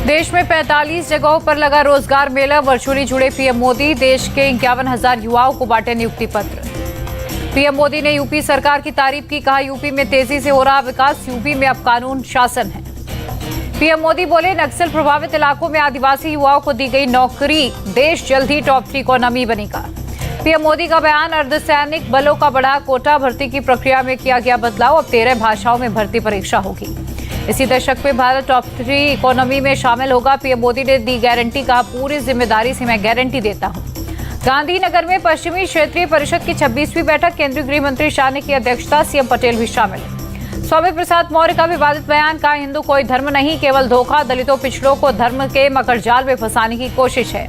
देश में 45 जगहों पर लगा रोजगार मेला, वर्चुअली जुड़े पीएम मोदी। देश के 51,000 युवाओं को बांटे नियुक्ति पत्र। पीएम मोदी ने यूपी सरकार की तारीफ की, कहा यूपी में तेजी से हो रहा विकास, यूपी में अब कानून शासन है। पीएम मोदी बोले नक्सल प्रभावित इलाकों में आदिवासी युवाओं को दी गई नौकरी, देश जल्द ही टॉप 3 इकोनॉमी बनेगा। पीएम मोदी का बयान, अर्धसैनिक बलों का बढ़ा कोटा, भर्ती की प्रक्रिया में किया गया बदलाव, अब 13 भाषाओं में भर्ती परीक्षा होगी। इसी दशक में भारत टॉप 3 इकोनॉमी में शामिल होगा। पीएम मोदी ने दी गारंटी, कहा पूरी जिम्मेदारी से मैं गारंटी देता हूं। गांधीनगर में पश्चिमी क्षेत्रीय परिषद की 26वीं बैठक, केंद्रीय गृह मंत्री शाह ने की अध्यक्षता, सीएम पटेल भी शामिल। स्वामी प्रसाद मौर्य का विवादित बयान, कहा हिंदू कोई धर्म नहीं, केवल धोखा, दलितों पिछड़ों को धर्म के मकड़जाल में फंसाने की कोशिश है।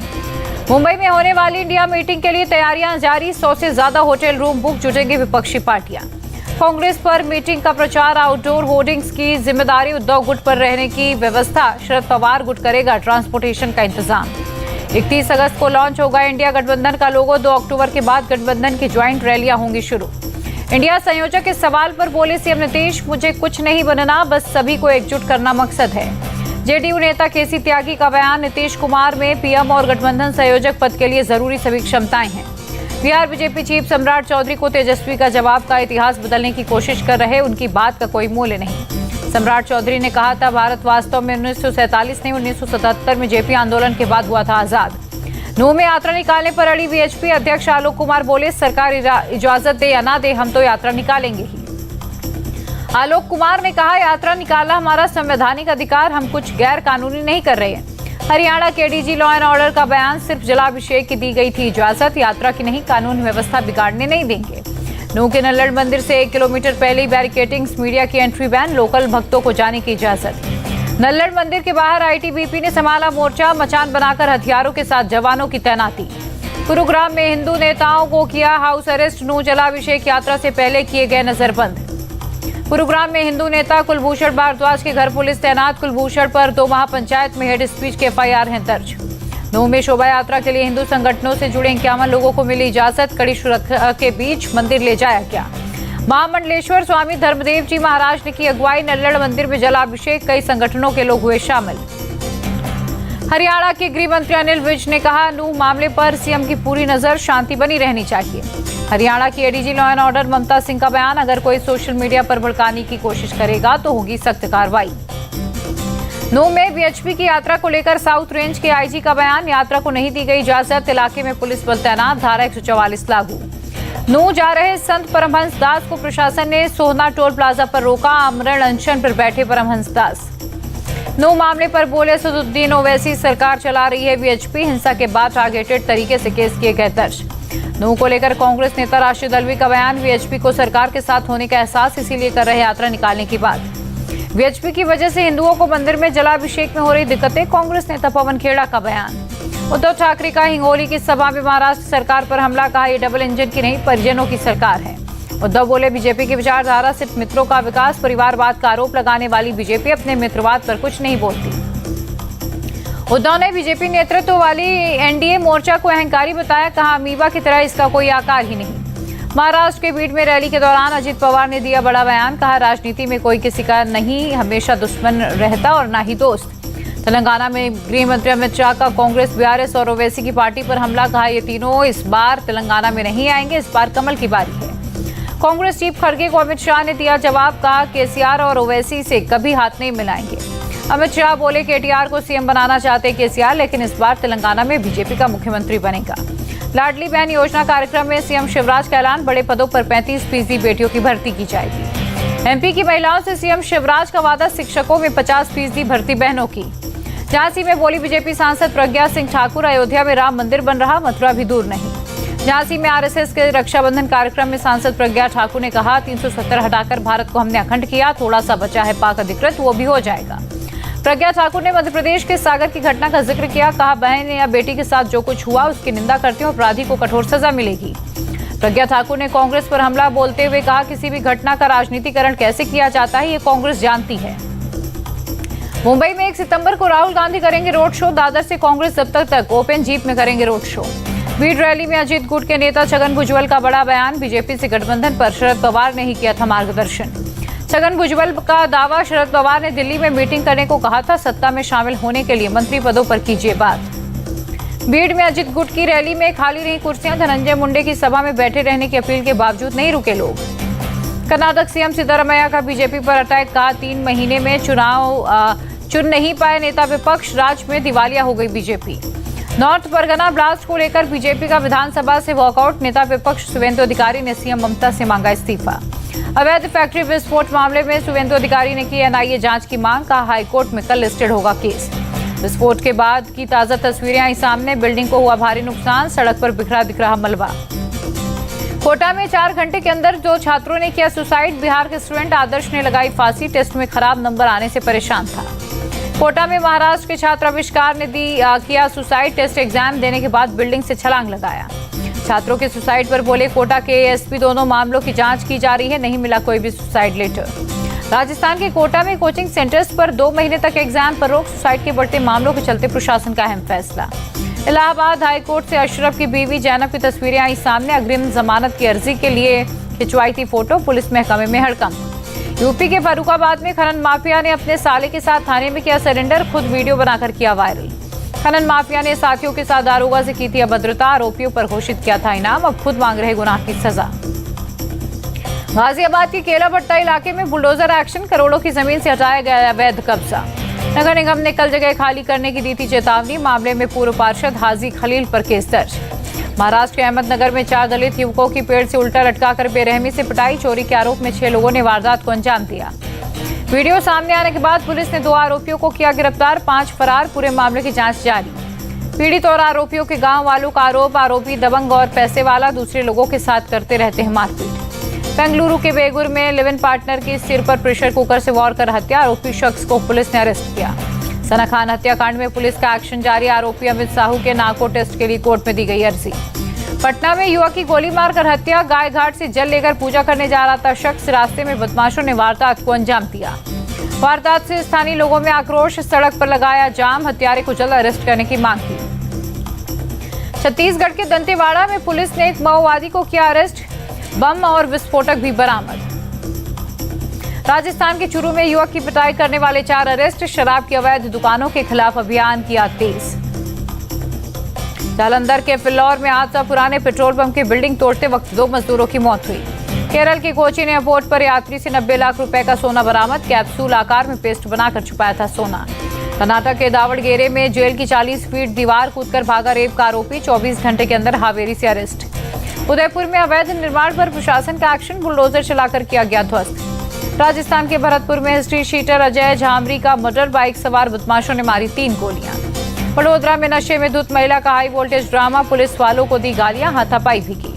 मुंबई में होने वाली इंडिया मीटिंग के लिए तैयारियां जारी, 100 से ज्यादा होटल रूम बुक, जुटेंगी विपक्षी पार्टियां। कांग्रेस पर मीटिंग का प्रचार, आउटडोर होर्डिंग्स की जिम्मेदारी, उद्धव गुट पर रहने की व्यवस्था, शरद पवार गुट करेगा ट्रांसपोर्टेशन का इंतजाम। 31 अगस्त को लॉन्च होगा इंडिया गठबंधन का लोगो, 2 अक्टूबर के बाद गठबंधन की ज्वाइंट रैलियां होंगी शुरू। इंडिया संयोजक के सवाल पर बोले सीएम नीतीश, मुझे कुछ नहीं बनना, बस सभी को एकजुट करना मकसद है। जेडीयू नेता केसी त्यागी का बयान, नीतीश कुमार में पीएम और गठबंधन संयोजक पद के लिए जरूरी सभी क्षमताएं हैं। बिहार बीजेपी चीफ सम्राट चौधरी को तेजस्वी का जवाब, का इतिहास बदलने की कोशिश कर रहे, उनकी बात का कोई मूल्य नहीं। सम्राट चौधरी ने कहा था भारत वास्तव में 1947 नहीं 1977 में जेपी आंदोलन के बाद हुआ था आजाद। नूह में यात्रा निकालने पर अड़ी बीएचपी अध्यक्ष आलोक कुमार, बोले सरकार इजाजत दे या ना दे, हम तो यात्रा निकालेंगे ही। आलोक कुमार ने कहा यात्रा निकालना हमारा संवैधानिक अधिकार, हम कुछ गैर कानूनी नहीं कर रहे हैं। हरियाणा के डीजी लॉ एंड ऑर्डर का बयान, सिर्फ जलाभिषेक की दी गई थी इजाजत, यात्रा की नहीं, कानून व्यवस्था बिगाड़ने नहीं देंगे। नूह के नल्लड़ मंदिर से 1 किलोमीटर पहले ही बैरिकेटिंग्स, मीडिया की एंट्री बैन, लोकल भक्तों को जाने की इजाजत। नल्लड़ मंदिर के बाहर आईटीबीपी ने संभाला मोर्चा, मचान बनाकर हथियारों के साथ जवानों की तैनाती। गुरुग्राम में हिंदू नेताओं को किया हाउस अरेस्ट, नूह जलाभिषेक यात्रा से पहले किए गए नजरबंद। गुरुग्राम में हिंदू नेता कुलभूषण भारद्वाज के घर पुलिस तैनात, कुलभूषण पर 2 महापंचायत में हेड स्पीच के एफआईआर हैं दर्ज। नूह में शोभा यात्रा के लिए हिंदू संगठनों से जुड़े 51 लोगों को मिली इजाजत, कड़ी सुरक्षा के बीच मंदिर ले जाया गया। महामंडलेश्वर स्वामी धर्मदेव जी महाराज ने की अगुवाई, नल्लड़ मंदिर में जलाभिषेक, कई संगठनों के लोग हुए शामिल। हरियाणा के गृह मंत्री अनिल विज ने कहा नूह मामले पर सीएम की पूरी नजर, शांति बनी रहनी चाहिए। हरियाणा की एडीजी लॉ एंड ऑर्डर ममता सिंह का बयान, अगर कोई सोशल मीडिया पर भड़काने की कोशिश करेगा तो होगी सख्त कार्रवाई। नूह में बीएचपी की यात्रा को लेकर साउथ रेंज के आईजी का बयान, यात्रा को नहीं दी गई इजाजत, इलाके में पुलिस बल तैनात, धारा 144 लागू। नूह जा रहे संत परमहंस दास को प्रशासन ने सोहना टोल प्लाजा पर रोका, आमरण अनशन पर बैठे परमहंस दास। नूह मामले पर बोले सदुद्दीन ओवैसी, सरकार चला रही है बीएचपी, हिंसा के बाद टारगेटेड तरीके से केस किए गए दर्ज। नूह को लेकर कांग्रेस नेता राशिद अल्वी का बयान, बीएचपी को सरकार के साथ होने का एहसास, इसीलिए कर रहे यात्रा निकालने की बात। बीएचपी की वजह से हिंदुओं को मंदिर में जलाभिषेक में हो रही दिक्कतें, कांग्रेस नेता पवन खेड़ा का बयान। उद्धव ठाकरे का हिंगोली की सभा में महाराष्ट्र सरकार पर हमला, कहा ये डबल इंजन की नहीं परिजनों की सरकार है। उद्धव बोले बीजेपी की विचारधारा सिर्फ मित्रों का विकास, परिवारवाद का आरोप लगाने वाली बीजेपी अपने मित्रवाद पर कुछ नहीं बोलती। उद्धव ने बीजेपी नेतृत्व वाली एनडीए मोर्चा को अहंकारी बताया, कहा अमीबा की तरह इसका कोई आकार ही नहीं। महाराष्ट्र के बीड में रैली के दौरान अजित पवार ने दिया बड़ा बयान, कहा राजनीति में कोई किसी का नहीं हमेशा दुश्मन रहता और ना ही दोस्त। तेलंगाना में गृह मंत्री अमित शाह का कांग्रेस, बीआरएस और ओवैसी की पार्टी पर हमला, कहा ये तीनों इस बार तेलंगाना में नहीं आएंगे, इस बार कमल की बारी है। कांग्रेस चीफ खड़गे को अमित शाह ने दिया जवाब, कहा केसीआर और ओवैसी से कभी हाथ नहीं मिलाएंगे। अमित शाह बोले केटीआर को सीएम बनाना चाहते केसीआर, लेकिन इस बार तेलंगाना में बीजेपी का मुख्यमंत्री बनेगा। लाडली बहन योजना कार्यक्रम में सीएम शिवराज का ऐलान, बड़े पदों पर 35% बेटियों की भर्ती की जाएगी। एमपी की महिलाओं से सीएम शिवराज का वादा, शिक्षकों में 50% भर्ती बहनों की। झांसी में बोली बीजेपी सांसद प्रज्ञा सिंह ठाकुर, अयोध्या में राम मंदिर बन रहा, मथुरा भी दूर नहीं। झांसी में आरएसएस के रक्षाबंधन कार्यक्रम में सांसद प्रज्ञा ठाकुर ने कहा 370 हटाकर भारत को हमने अखंड किया, थोड़ा सा बचा है पाक अधिकृत, वो भी हो जाएगा। प्रज्ञा ठाकुर ने मध्य प्रदेश के सागर की घटना का जिक्र किया, कहा बहन या बेटी के साथ जो कुछ हुआ उसकी निंदा करती हूँ, अपराधी को कठोर सजा मिलेगी। प्रज्ञा ठाकुर ने कांग्रेस पर हमला बोलते हुए कहा किसी भी घटना का राजनीतिकरण कैसे किया जाता है ये कांग्रेस जानती है। मुंबई में 1 सितंबर को राहुल गांधी करेंगे रोड शो, दादर से कांग्रेस दफ्तर तक ओपन जीप में करेंगे रोड शो। बीड रैली में अजीत गुट के नेता छगन भुजबल का बड़ा बयान, बीजेपी से गठबंधन पर शरद पवार ने ही किया था मार्गदर्शन। छगन भुजबल का दावा, शरद पवार ने दिल्ली में मीटिंग करने को कहा था, सत्ता में शामिल होने के लिए मंत्री पदों पर कीजिए बात। भीड़ में अजित गुट की रैली में खाली रही कुर्सियां, धनंजय मुंडे की सभा में बैठे रहने की अपील के बावजूद नहीं रुके लोग। कर्नाटक सीएम सिद्धरामैया का बीजेपी पर अटैक, कहा 3 महीने में चुनाव चुन नहीं पाए नेता विपक्ष, राज्य में दिवालिया हो गई बीजेपी। नॉर्थ परगना ब्लास्ट को लेकर बीजेपी का विधानसभा से वॉकआउट, नेता विपक्ष शुवेंदु अधिकारी ने सीएम ममता से मांगा इस्तीफा। अवैध फैक्ट्री विस्फोट मामले में शुवेंदु अधिकारी ने की एनआईए जांच की मांग, कहा हाईकोर्ट में कल लिस्टेड होगा केस। विस्फोट के बाद की ताजा तस्वीरें आई सामने, बिल्डिंग को हुआ भारी नुकसान, सड़क पर बिखरा दिख रहा मलबा। कोटा में 4 घंटे के अंदर 2 छात्रों ने किया सुसाइड, बिहार के स्टूडेंट आदर्श ने लगाई फांसी, टेस्ट में खराब नंबर आने से परेशान था। कोटा में महाराष्ट्र के छात्र आविष्कार ने किया सुसाइड, टेस्ट एग्जाम देने के बाद बिल्डिंग से छलांग लगाया। छात्रों के सुसाइड पर बोले कोटा के एएसपी, दोनों मामलों की जांच की जा रही है, नहीं मिला कोई भी सुसाइड लेटर। राजस्थान के कोटा में कोचिंग सेंटर्स पर 2 महीने तक एग्जाम पर रोक, सुसाइड के बढ़ते मामलों के चलते प्रशासन का अहम फैसला। इलाहाबाद हाईकोर्ट से अशरफ की बीवी जैनब की तस्वीरें आई सामने, अग्रिम जमानत की अर्जी के लिए खिंचवाई थी फोटो, पुलिस महकमे में हड़कंप। यूपी के फर्रुखाबाद में खनन माफिया ने अपने साले के साथ थाने में किया सरेंडर, खुद वीडियो बनाकर किया वायरल। खनन माफिया ने साथियों के साथ दारोगा से की थी अभद्रता, आरोपियों पर घोषित किया था इनाम, अब खुद मांग रहे गुनाह की सजा। गाजियाबाद के केला भट्टा इलाके में बुलडोजर एक्शन, करोड़ों की जमीन से हटाया गया अवैध कब्जा। नगर निगम ने कल जगह खाली करने की दी थी चेतावनी, मामले में पूर्व पार्षद हाजी खलील पर केस दर्ज। महाराष्ट्र के अहमदनगर में 4 दलित युवकों की पेड़ से उल्टा लटकाकर बेरहमी से पिटाई, चोरी के आरोप में 6 लोगों ने वारदात को अंजाम दिया। वीडियो सामने आने के बाद पुलिस ने 2 आरोपियों को किया गिरफ्तार, 5 फरार, पूरे मामले की जांच जारी। पीड़ित और आरोपियों के गांव वालों का आरोप, आरोपी दबंग और पैसे वाला, दूसरे लोगों के साथ करते रहते हैं मारपीट। बेंगलुरु के बेगुर में लिव इन पार्टनर की सिर पर प्रेशर कुकर से वार कर हत्या, आरोपी शख्स को पुलिस ने अरेस्ट किया। सना खान हत्याकांड में पुलिस का एक्शन जारी, आरोपी अमित साहू के नार्को टेस्ट के लिए कोर्ट में दी गई अर्जी। पटना में युवक की गोली मारकर हत्या, गाय घाट से जल लेकर पूजा करने जा रहा था शख्स, रास्ते में बदमाशों ने वारदात को अंजाम दिया। वारदात से स्थानीय लोगों में आक्रोश, सड़क पर लगाया जाम, हत्यारे को जल्द अरेस्ट करने की मांग की। छत्तीसगढ़ के दंतेवाड़ा में पुलिस ने एक माओवादी को किया अरेस्ट, बम और विस्फोटक भी बरामद। राजस्थान के चूरू में युवक की पिटाई करने वाले 4 अरेस्ट, शराब की अवैध दुकानों के खिलाफ अभियान किया तेज। जालंधर के फिल्लौर में हादसा, पुराने पेट्रोल पंप की बिल्डिंग तोड़ते वक्त 2 मजदूरों की मौत हुई। केरल के कोचीन एयरपोर्ट पर यात्री से 90 लाख रुपए का सोना बरामद, कैप्सूल आकार में पेस्ट बनाकर छुपाया था सोना। कर्नाटक के दावड़गेरे में जेल की 40 फीट दीवार कूदकर भागा रेप का आरोपी, 24 घंटे के अंदर हावेरी से अरेस्ट। उदयपुर में अवैध निर्माण पर प्रशासन का एक्शन, बुलडोजर चलाकर किया गया ध्वस्त। राजस्थान के भरतपुर में हिस्ट्री शीटर अजय झामरी का मर्डर, बाइक सवार बदमाशों ने मारी 3 गोलियां। वडोदरा में नशे में धुत महिला का हाई वोल्टेज ड्रामा, पुलिस वालों को दी गालियां, हाथापाई भी की।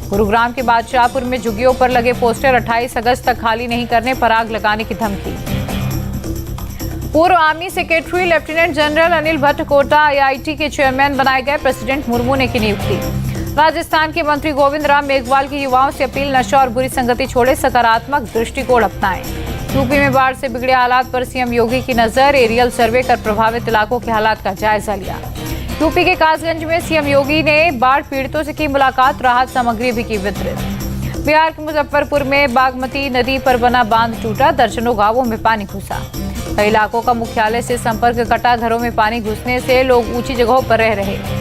गुरुग्राम के बादशाहपुर में झुग्गियों पर लगे पोस्टर, 28 अगस्त तक खाली नहीं करने पर आग लगाने की धमकी। पूर्व army secretary lieutenant general Anil Bhatt Kota IIT के चेयरमैन बनाए गए, प्रेसिडेंट मुर्मू ने की नियुक्ति। राजस्थान के मंत्री गोविंद राम मेघवाल की युवाओं से अपील, नशा और बुरी संगति छोड़े, सकारात्मक दृष्टिकोण अपनाएं। यूपी में बाढ़ से बिगड़े हालात पर सीएम योगी की नजर, एरियल सर्वे कर प्रभावित इलाकों के हालात का जायजा लिया। यूपी के कासगंज में सीएम योगी ने बाढ़ पीड़ितों से की मुलाकात, राहत सामग्री भी की वितरित। बिहार के मुजफ्फरपुर में बागमती नदी पर बना बांध टूटा, दर्जनों गांवों में पानी घुसा। कई इलाकों का मुख्यालय से संपर्क कटा, घरों में पानी घुसने से लोग ऊंची जगहों पर रह रहे।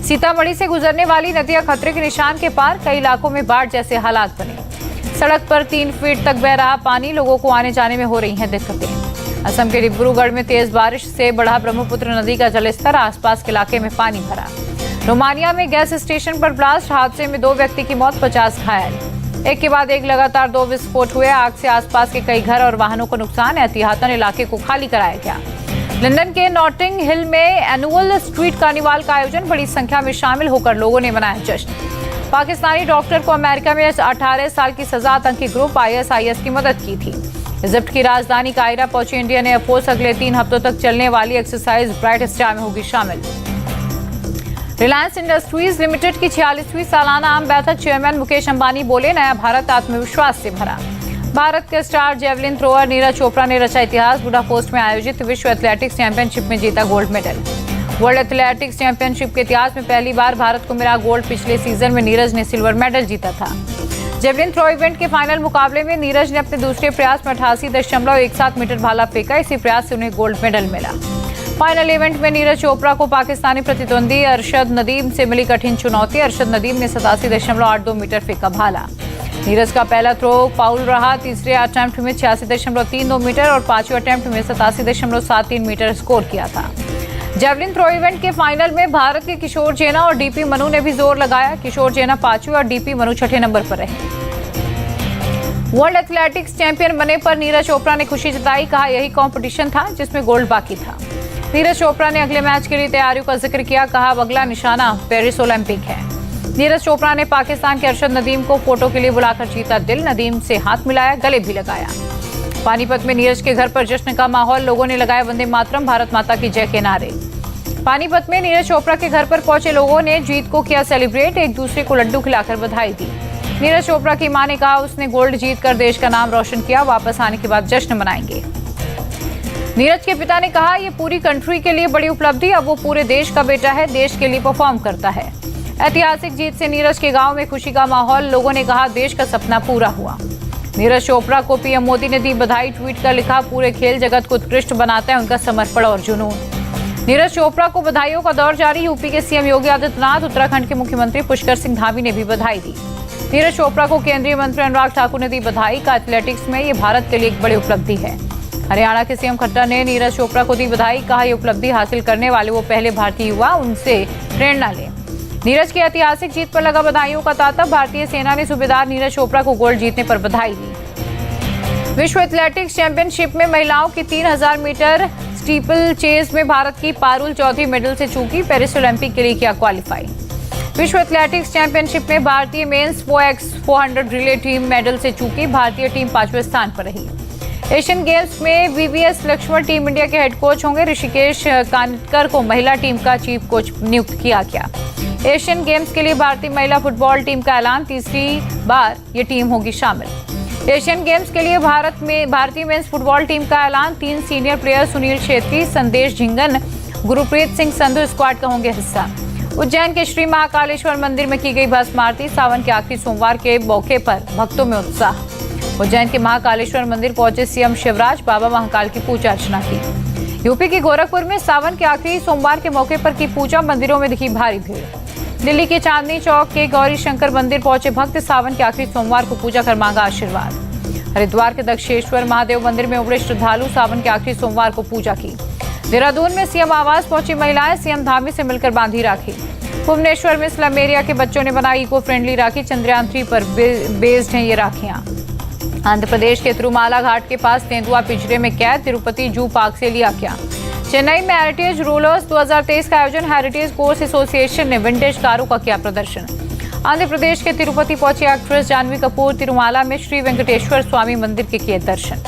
सीतामढ़ी से गुजरने वाली नदियां खतरे के निशान के पार, कई इलाकों में बाढ़ जैसे हालात बने। सड़क पर 3 फीट तक बह रहा पानी, लोगों को आने जाने में हो रही हैं दिक्कतें। असम के डिब्रूगढ़ में तेज बारिश से बढ़ा ब्रह्मपुत्र नदी का जलस्तर, आसपास के इलाके में पानी भरा। रोमानिया में गैस स्टेशन पर ब्लास्ट, हादसे में 2 व्यक्ति की मौत, 50 घायल। एक के बाद एक लगातार 2 विस्फोट हुए, आग से आसपास के कई घर और वाहनों को नुकसान, एहतियातन इलाके को खाली कराया गया। लंदन के नॉटिंग हिल में एनुअल स्ट्रीट कार्निवाल का आयोजन, बड़ी संख्या में शामिल होकर लोगों ने मनाया जश्न। पाकिस्तानी डॉक्टर को अमेरिका में 18 साल की सजा, आतंकी ग्रुप ISIS की मदद की थी। इजिप्ट की राजधानी कायरा पहुंची इंडियन एयरफोर्स, अगले 3 हफ्तों तक चलने वाली एक्सरसाइज ब्राइट स्टार में होगी शामिल। रिलायंस इंडस्ट्रीज लिमिटेड की 46वीं सालाना आम बैठक, चेयरमैन मुकेश अंबानी बोले, नया भारत आत्मविश्वास से भरा। भारत के star javelin thrower Neeraj Chopra ने रचा इतिहास, बुडापेस्ट में आयोजित विश्व एथलेटिक्स चैंपियनशिप में जीता gold medal. World athletics championship के इतिहास में पहली बार भारत को मिला गोल्ड, पिछले सीजन में नीरज ने सिल्वर मेडल जीता था। जेवलिन थ्रो इवेंट के फाइनल मुकाबले में नीरज ने अपने दूसरे प्रयास में 88.17 मीटर भाला फेंका। इसी प्रयास से उन्हें गोल्ड मेडल मिला। फाइनल इवेंट में नीरज चोपड़ा को पाकिस्तानी प्रतिद्वंदी अरशद नदीम से मिली कठिन चुनौती। अरशद नदीम ने 87.82 मीटर फेंका भाला। नीरज का पहला थ्रो फाउल रहा। तीसरे अटेम्प्ट में 86.32 मीटर और पांचवें अटेम्प्ट में 87.73 मीटर स्कोर किया था। जेवलिन थ्रो इवेंट के फाइनल में भारत के किशोर जेना और डीपी मनु ने भी जोर लगाया। किशोर जेना 5वें और डीपी मनु 6ठे नंबर पर रहे। वर्ल्ड एथलेटिक्स चैंपियन बने पर नीरज चोपड़ा ने खुशी जताई। कहा यही कंपटीशन था जिसमें गोल्ड बाकी था। नीरज चोपड़ा ने अगले मैच के लिए तैयारियों का जिक्र किया। कहा अब अगला निशाना पेरिस ओलंपिक है। नीरज चोपड़ा ने पाकिस्तान के अरशद नदीम को फोटो के लिए बुलाकर जीता दिल। नदीम से हाथ मिलाया, गले भी लगाया। पानीपत में नीरज के घर पर जश्न का माहौल। लोगों ने लगाए वंदे मातरम, भारत माता की जय के नारे। पानीपत में नीरज चोपड़ा के घर पर पहुंचे लोगों ने जीत को किया सेलिब्रेट। एक दूसरे को लड्डू खिलाकर बधाई दी। नीरज चोपड़ा की मां ने कहा उसने गोल्ड जीतकर देश का नाम रोशन किया। वापस आने के बाद जश्न मनाएंगे। नीरज के पिता ने कहा ये पूरी कंट्री के लिए बड़ी उपलब्धि। अब वो पूरे देश का बेटा है, देश के लिए परफॉर्म करता है। ऐतिहासिक जीत से नीरज के गांव में खुशी का माहौल। लोगों ने कहा देश का सपना पूरा हुआ। नीरज चोपड़ा को पीएम मोदी ने दी बधाई। ट्वीट कर लिखा पूरे खेल जगत को उत्कृष्ट बनाता है उनका समर्पण और जुनून। नीरज चोपड़ा को बधाइयों का दौर जारी। यूपी के सीएम योगी आदित्यनाथ, उत्तराखंड के मुख्यमंत्री पुष्कर सिंह धामी ने भी बधाई दी। नीरज चोपड़ा को केंद्रीय मंत्री अनुराग ठाकुर ने दी बधाई। का एथलेटिक्स में ये भारत के लिए एक बड़ी उपलब्धि है। हरियाणा के सीएम खट्टर ने नीरज चोपड़ा को दी बधाई। कहा ये उपलब्धि हासिल करने वाले वो पहले भारतीय युवा, उनसे प्रेरणा लें। नीरज की ऐतिहासिक जीत पर लगा बधाइयों का तांता। भारतीय सेना ने सूबेदार नीरज चोपड़ा को गोल्ड जीतने पर बधाई दी। विश्व एथलेटिक्स चैंपियनशिप में महिलाओं की 3000 मीटर स्टीपल चेज में भारत की पारुल चौधरी मेडल से चूकी। पेरिस ओलंपिक के लिए किया क्वालिफाई। विश्व एथलेटिक्स चैंपियनशिप में भारतीय mains 4x400 relay team medal से चूकी। भारतीय टीम 5वें स्थान पर रही। एशियन गेम्स में वीवीएस लक्ष्मण टीम इंडिया के हेड कोच होंगे। ऋषिकेश कानकर को महिला टीम का चीफ कोच नियुक्त किया गया। एशियन गेम्स के लिए भारतीय महिला फुटबॉल टीम का ऐलान। तीसरी बार ये टीम होगी शामिल। एशियन गेम्स के लिए भारतीय मेंस फुटबॉल टीम का ऐलान। 3 सीनियर प्लेयर सुनील छेत्री, संदेश झिंगन, गुरप्रीत सिंह संधू स्क्वाड का होंगे हिस्सा। उज्जैन के श्री महाकालेश्वर मंदिर में की गई भस्म आरती। सावन के आखिरी सोमवार के मौके पर भक्तों में उत्साह। उज्जैन के महाकालेश्वर मंदिर पहुंचे सीएम शिवराज, बाबा महाकाल की पूजा अर्चना की। यूपी के गोरखपुर में सावन के आखिरी सोमवार के मौके पर की पूजा। मंदिरों में दिखी भारी भीड़। दिल्ली के चांदनी चौक के गौरी शंकर मंदिर पहुंचे भक्त। सावन के आखिरी सोमवार को पूजा कर मांगा आशीर्वाद। हरिद्वार के दक्षेश्वर महादेव मंदिर में उमड़े श्रद्धालु। सावन के आखिरी सोमवार को पूजा की। देहरादून में सीएम आवास पहुंची महिलाएं। सीएम धामी से मिलकर बांधी राखी। भुवनेश्वर में स्लम एरिया के बच्चों ने बनाई इको फ्रेंडली राखी। चंद्रयान 3 पर बेस्ड हैं ये राखियां। आंध्र प्रदेश के तिरुमाला घाट के पास तेंदुआ पिंजरे में कैद। तिरुपति जू पार्क से लिया क्या। चेन्नई में हेरिटेज रूलर्स 2023 का आयोजन। हेरिटेज कोर्स एसोसिएशन ने विंटेज कारों का किया प्रदर्शन। आंध्र प्रदेश के तिरुपति पहुंची एक्ट्रेस जानवी कपूर। तिरुमाला में श्री वेंकटेश्वर स्वामी मंदिर के किए दर्शन।